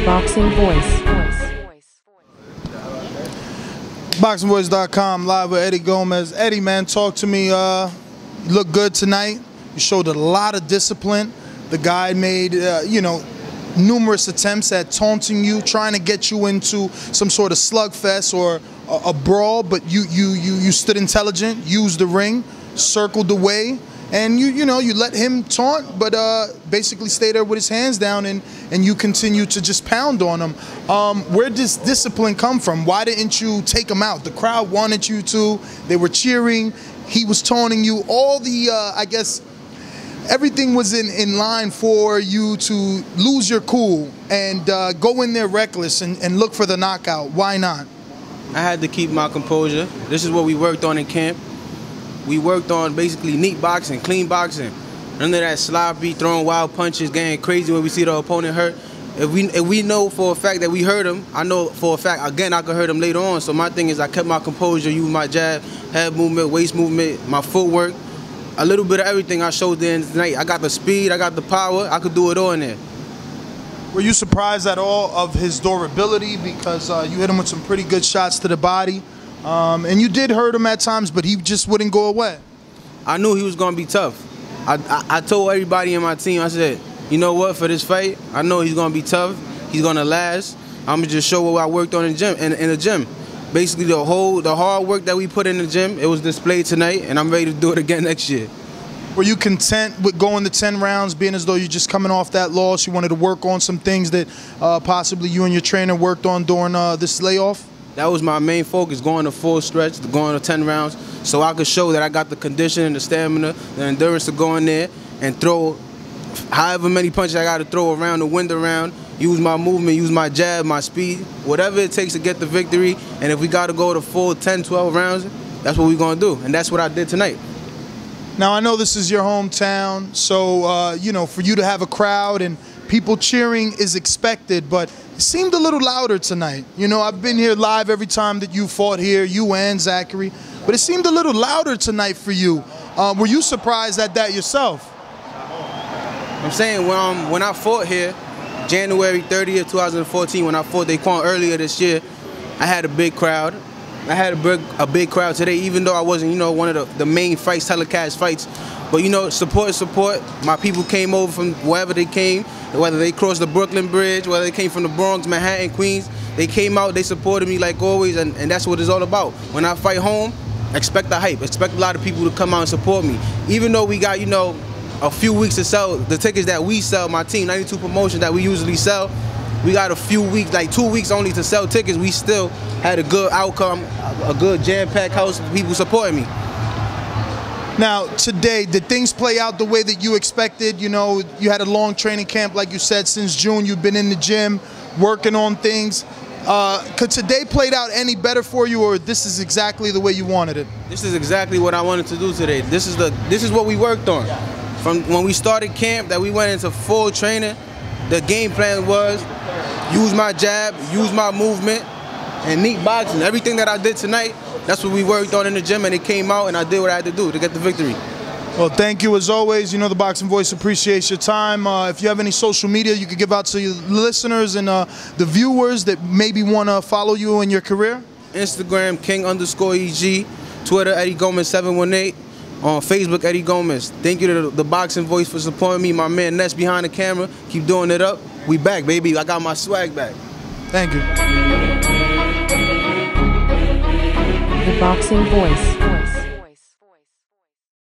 Boxing Voice. BoxingVoice.com, live with Eddie Gomez. Eddie, man, talk to me. You look good tonight. You showed a lot of discipline. The guy made, numerous attempts at taunting you, trying to get you into some sort of slugfest or a brawl, but you stood intelligent, used the ring, circled the way, and you let him taunt, but basically stay there with his hands down, and you continue to just pound on him. Where does discipline come from? Why didn't you take him out? The crowd wanted you to. They were cheering. He was taunting you. All the, everything was in line for you to lose your cool and go in there reckless and look for the knockout. Why not? I had to keep my composure. This is what we worked on in camp. We worked on basically neat boxing, clean boxing. None of that sloppy, throwing wild punches, getting crazy when we see the opponent hurt. If we know for a fact that we hurt him, I know for a fact, again, I could hurt him later on. So my thing is I kept my composure, used my jab, head movement, waist movement, my footwork. A little bit of everything I showed there tonight. I got the speed, I got the power, I could do it all in there. Were you surprised at all of his durability? Because you hit him with some pretty good shots to the body. And you did hurt him at times, but he just wouldn't go away. I knew he was going to be tough. I told everybody in my team, I said, you know what, for this fight, I know he's going to be tough. He's going to last. I'm going to just show what I worked on in the gym. Basically, the hard work that we put in the gym, it was displayed tonight, and I'm ready to do it again next year. Were you content with going to 10 rounds, being as though you're just coming off that loss? You wanted to work on some things that possibly you and your trainer worked on during this layoff? That was my main focus, going to full stretch, going to 10 rounds, so I could show that I got the conditioning, the stamina, the endurance to go in there and throw however many punches I got to throw around, to win the round, use my movement, use my jab, my speed, whatever it takes to get the victory. And if we got to go to full 10, 12 rounds, that's what we're going to do. And that's what I did tonight. Now, I know this is your hometown, so, for you to have a crowd and people cheering is expected, but it seemed a little louder tonight. I've been here live every time that you fought here, you and Zachary, but it seemed a little louder tonight for you. Were you surprised at that yourself? I'm saying when I fought here, January 30th, 2014, when I fought Daquan earlier this year, I had a big crowd. I had a big crowd today, even though I wasn't, one of the main fights, telecast fights. But, support is support. My people came over from wherever they came, whether they crossed the Brooklyn Bridge, whether they came from the Bronx, Manhattan, Queens. They came out, they supported me like always, and that's what it's all about. When I fight home, expect the hype. Expect a lot of people to come out and support me. Even though we got, a few weeks to sell the tickets that we sell, my team, 92 Promotions that we usually sell, we got a few weeks, like 2 weeks only to sell tickets. We still had a good outcome, a good jam-packed house, people supporting me. Now, today, did things play out the way that you expected? You had a long training camp, like you said, since June. You've been in the gym, working on things. Could today played out any better for you, or this is exactly the way you wanted it? This is exactly what I wanted to do today. This is what we worked on. From when we started camp, that we went into full training, the game plan was use my jab, use my movement, and neat boxing. Everything that I did tonight, that's what we worked on in the gym, and it came out, and I did what I had to do to get the victory. Well, thank you as always. The Boxing Voice appreciates your time. If you have any social media you could give out to your listeners and the viewers that maybe want to follow you in your career? Instagram, King_EG, Twitter, Eddie Gomez 718. On Facebook, Eddie Gomez. Thank you to the Boxing Voice for supporting me. My man Ness behind the camera. Keep doing it up. We back, baby. I got my swag back. Thank you. The Boxing Voice.